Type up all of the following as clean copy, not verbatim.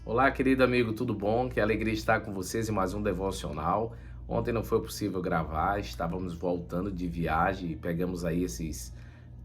Olá, querido amigo, tudo bom? Que alegria estar com vocês em mais um devocional. Ontem não foi possível gravar, estávamos voltando de viagem e pegamos aí esses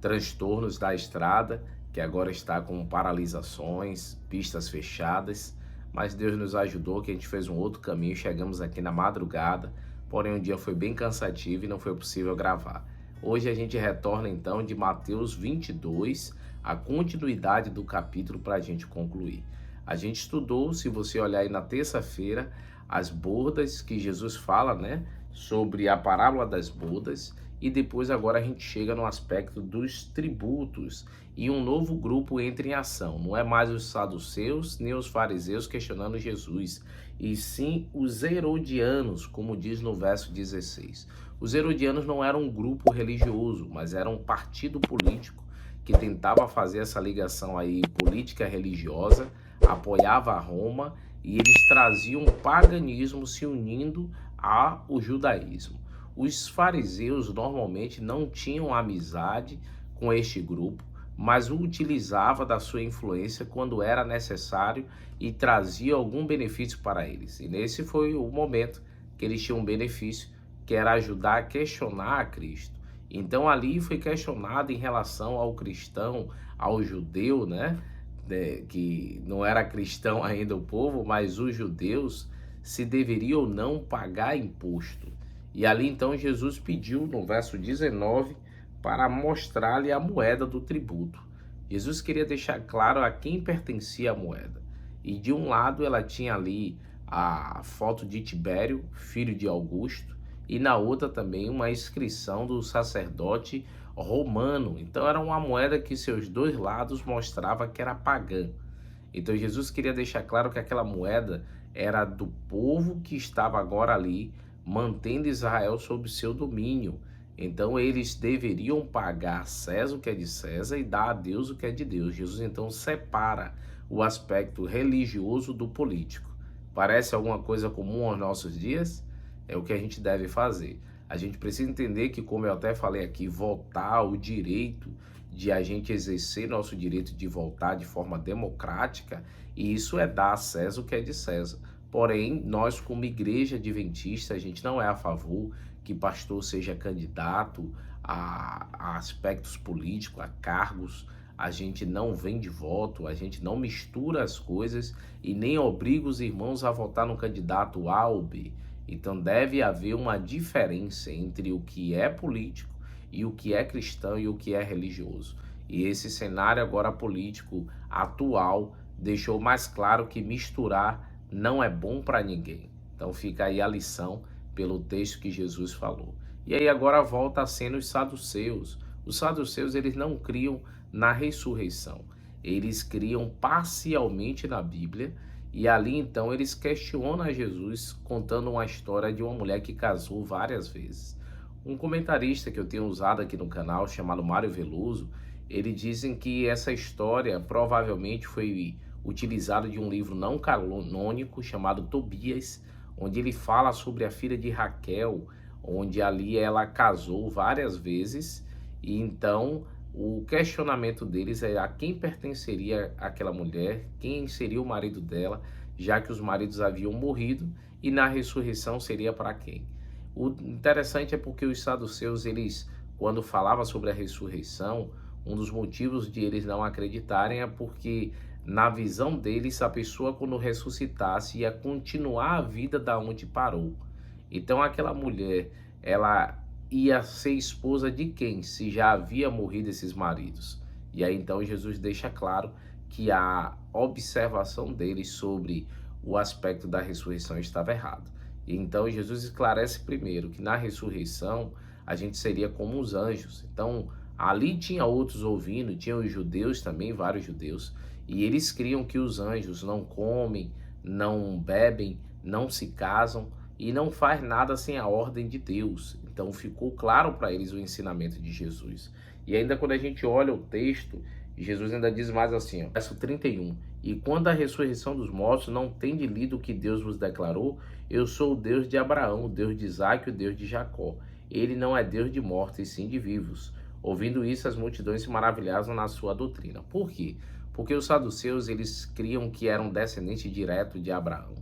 transtornos da estrada, que agora está com paralisações, pistas fechadas, mas Deus nos ajudou, que a gente fez um outro caminho, chegamos aqui na madrugada, porém o dia foi bem cansativo e não foi possível gravar. Hoje a gente retorna então de Mateus 22, a continuidade do capítulo para a gente concluir. A gente estudou, se você olhar aí na terça-feira, as bodas que Jesus fala, né, sobre a parábola das bodas, e depois agora a gente chega no aspecto dos tributos e um novo grupo entra em ação. Não é mais os saduceus nem os fariseus questionando Jesus, e sim os herodianos, como diz no verso 16. Os herodianos não eram um grupo religioso, mas eram um partido político que tentava fazer essa ligação aí política religiosa, apoiava a Roma e eles traziam o paganismo se unindo ao judaísmo. Os fariseus normalmente não tinham amizade com este grupo, mas o utilizava da sua influência quando era necessário e trazia algum benefício para eles. E nesse foi o momento que eles tinham um benefício, que era ajudar a questionar a Cristo. Então ali foi questionado em relação ao cristão, ao judeu, né? Que não era cristão ainda o povo, mas os judeus, se deveria ou não pagar imposto. E ali então Jesus pediu no verso 19 para mostrar-lhe a moeda do tributo. Jesus queria deixar claro a quem pertencia a moeda. E de um lado ela tinha ali a foto de Tibério, filho de Augusto, e na outra também uma inscrição do sacerdote romano. Então era uma moeda que seus dois lados mostrava que era pagã. Então Jesus queria deixar claro que aquela moeda era do povo que estava agora ali mantendo Israel sob seu domínio. Então eles deveriam pagar a César o que é de César e dar a Deus o que é de Deus. Jesus então separa o aspecto religioso do político. Parece alguma coisa comum aos nossos dias? É o que a gente deve fazer. A gente precisa entender que, como eu até falei aqui, votar, o direito de a gente exercer nosso direito de votar de forma democrática, e isso é dar a César o que é de César. Porém, nós como igreja adventista, a gente não é a favor que pastor seja candidato a aspectos políticos, a cargos. A gente não vende voto, a gente não mistura as coisas e nem obriga os irmãos a votar no candidato A ou B. Então deve haver uma diferença entre o que é político e o que é cristão e o que é religioso. E esse cenário agora político atual deixou mais claro que misturar não é bom para ninguém. Então fica aí a lição pelo texto que Jesus falou. E aí agora volta a cena os saduceus. Os saduceus eles não criam na ressurreição. Eles criam parcialmente na Bíblia. E ali então eles questionam a Jesus contando uma história de uma mulher que casou várias vezes. Um comentarista que eu tenho usado aqui no canal, chamado Mário Veloso, ele dizem que essa história provavelmente foi utilizada de um livro não canônico chamado Tobias, onde ele fala sobre a filha de Raquel, onde ali ela casou várias vezes e então o questionamento deles é a quem pertenceria aquela mulher, quem seria o marido dela, já que os maridos haviam morrido, e na ressurreição seria para quem. O interessante é porque os saduceus, eles, quando falavam sobre a ressurreição, um dos motivos de eles não acreditarem é porque, na visão deles, a pessoa quando ressuscitasse ia continuar a vida da onde parou. Então aquela mulher, ela ia ser esposa de quem, se já havia morrido esses maridos? E aí então Jesus deixa claro que a observação deles sobre o aspecto da ressurreição estava errada. E então Jesus esclarece primeiro que na ressurreição a gente seria como os anjos. Então ali tinha outros ouvindo, tinha os judeus também, vários judeus, e eles criam que os anjos não comem, não bebem, não se casam, e não faz nada sem a ordem de Deus. Então ficou claro para eles o ensinamento de Jesus. E ainda quando a gente olha o texto, Jesus ainda diz mais assim, ó, verso 31. E quando a ressurreição dos mortos não tende lido o que Deus vos declarou, eu sou o Deus de Abraão, o Deus de Isaac, o Deus de Jacó. Ele não é Deus de mortos, e sim de vivos. Ouvindo isso, as multidões se maravilhavam na sua doutrina. Por quê? Porque os saduceus, eles criam que eram descendente direto de Abraão.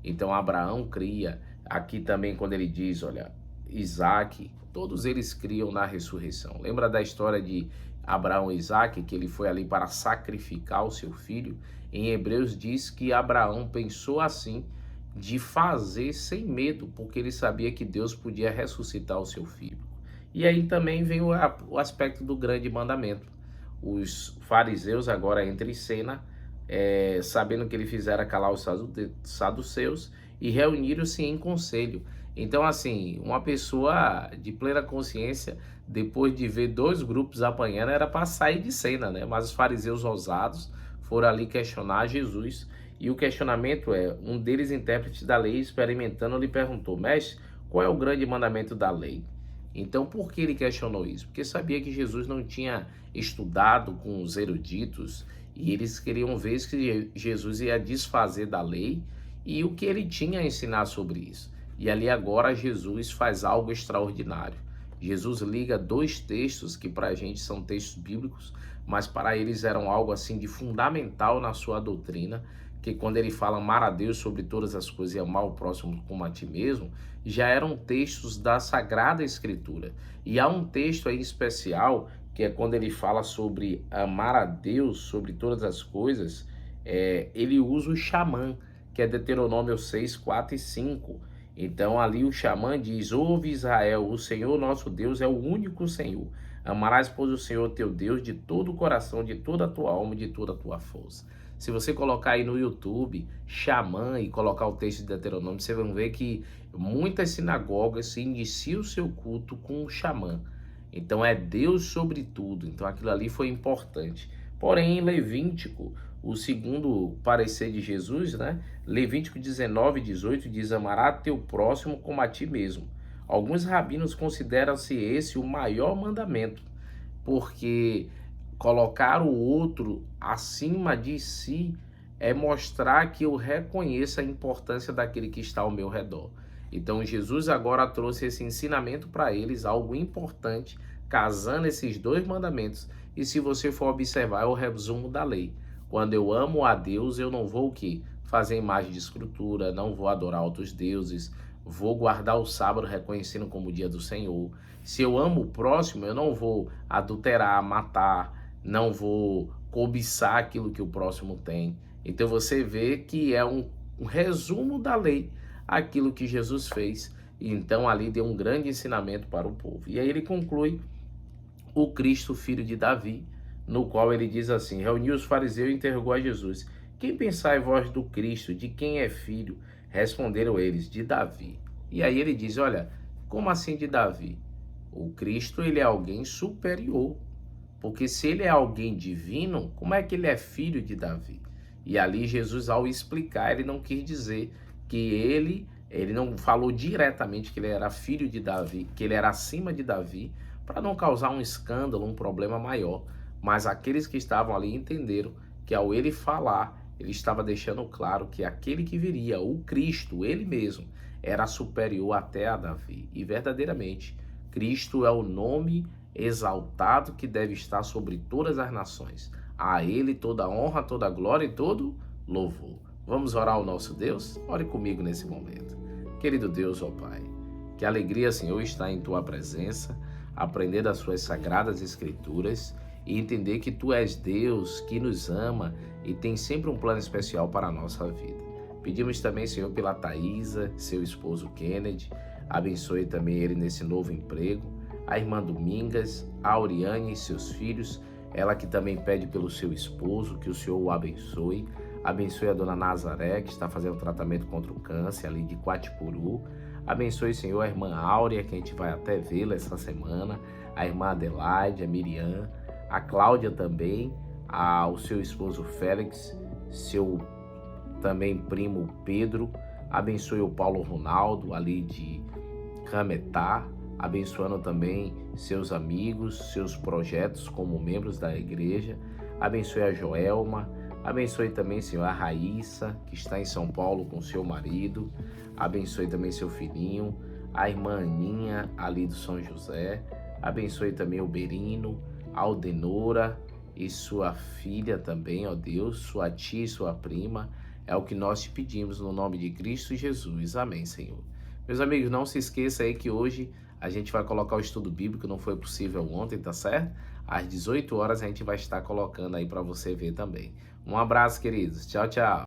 Então Abraão cria, aqui também quando ele diz, olha, Isaac, todos eles criam na ressurreição. Lembra da história de Abraão e Isaac, que ele foi ali para sacrificar o seu filho? Em Hebreus diz que Abraão pensou assim, de fazer sem medo, porque ele sabia que Deus podia ressuscitar o seu filho. E aí também vem o aspecto do grande mandamento. Os fariseus agora entram em cena, sabendo que ele fizera calar os saduceus, e reuniram-se em conselho. Então, assim, uma pessoa de plena consciência, depois de ver dois grupos apanhando, era para sair de cena, né? Mas os fariseus ousados foram ali questionar Jesus. E o questionamento um deles, intérprete da lei, experimentando, lhe perguntou: mestre, qual é o grande mandamento da lei? Então, por que ele questionou isso? Porque sabia que Jesus não tinha estudado com os eruditos e eles queriam ver se Jesus ia desfazer da lei e o que ele tinha a ensinar sobre isso. E ali agora Jesus faz algo extraordinário. Jesus liga dois textos que para a gente são textos bíblicos, mas para eles eram algo assim de fundamental na sua doutrina, que quando ele fala amar a Deus sobre todas as coisas e amar o próximo como a ti mesmo, já eram textos da Sagrada Escritura. E há um texto aí especial, que é quando ele fala sobre amar a Deus sobre todas as coisas, ele usa o xamã, que é Deuteronômio 6, 4 e 5. Então ali o xamã diz: ouve Israel, o Senhor nosso Deus é o único Senhor. Amarás, pois, o Senhor teu Deus de todo o coração, de toda a tua alma e de toda a tua força. Se você colocar aí no YouTube, xamã, e colocar o texto de Deuteronômio, você vai ver que muitas sinagogas se iniciam o seu culto com o xamã. Então é Deus sobre tudo. Então aquilo ali foi importante. Porém, em Levítico, o segundo parecer de Jesus, né? Levítico 19, 18 diz: amará teu próximo como a ti mesmo. Alguns rabinos consideram-se esse o maior mandamento, porque colocar o outro acima de si é mostrar que eu reconheço a importância daquele que está ao meu redor. Então Jesus agora trouxe esse ensinamento para eles, algo importante, casando esses dois mandamentos. E se você for observar, é o resumo da lei. Quando eu amo a Deus, eu não vou o quê? Fazer imagem de escultura, não vou adorar outros deuses, vou guardar o sábado reconhecendo como o dia do Senhor. Se eu amo o próximo, eu não vou adulterar, matar, não vou cobiçar aquilo que o próximo tem. Então você vê que é um resumo da lei, aquilo que Jesus fez. E então ali deu um grande ensinamento para o povo. E aí ele conclui o Cristo, filho de Davi, no qual ele diz assim: reuniu os fariseus e interrogou a Jesus: quem pensai vós do Cristo, de quem é filho? Responderam eles: de Davi. E aí ele diz: olha, como assim de Davi? O Cristo, ele é alguém superior, porque se ele é alguém divino, como é que ele é filho de Davi? E ali Jesus, ao explicar, ele não quis dizer que ele não falou diretamente que ele era filho de Davi, que ele era acima de Davi, para não causar um escândalo, um problema maior. Mas aqueles que estavam ali entenderam que ao ele falar, ele estava deixando claro que aquele que viria, o Cristo, ele mesmo, era superior até a Davi. E verdadeiramente, Cristo é o nome exaltado que deve estar sobre todas as nações. A ele toda honra, toda glória e todo louvor. Vamos orar ao nosso Deus? Ore comigo nesse momento. Querido Deus, ó Pai, que alegria, Senhor, estar em Tua presença, aprender das Suas sagradas Escrituras e entender que Tu és Deus que nos ama e tem sempre um plano especial para a nossa vida. Pedimos também, Senhor, pela Thaisa, seu esposo Kennedy, abençoe também ele nesse novo emprego, a irmã Domingas, a Auriane e seus filhos, ela que também pede pelo seu esposo, que o Senhor o abençoe. Abençoe a dona Nazaré, que está fazendo tratamento contra o câncer ali de Quatipuru. Abençoe, Senhor, a irmã Áurea, que a gente vai até vê-la essa semana, a irmã Adelaide, a Miriam, a Cláudia também, o seu esposo Félix, seu também primo Pedro. Abençoe o Paulo Ronaldo, ali de Cametá, abençoando também seus amigos, seus projetos como membros da igreja. Abençoe a Joelma. Abençoe também, Senhor, a Raíssa, que está em São Paulo com seu marido. Abençoe também seu filhinho, a irmã Aninha, ali do São José. Abençoe também o Berino, a Aldenora, e sua filha também, ó Deus, sua tia e sua prima. É o que nós te pedimos no nome de Cristo Jesus. Amém, Senhor. Meus amigos, não se esqueça aí que hoje a gente vai colocar o estudo bíblico, não foi possível ontem, tá certo? Às 18 horas a gente vai estar colocando aí para você ver também. Um abraço, queridos. Tchau, tchau.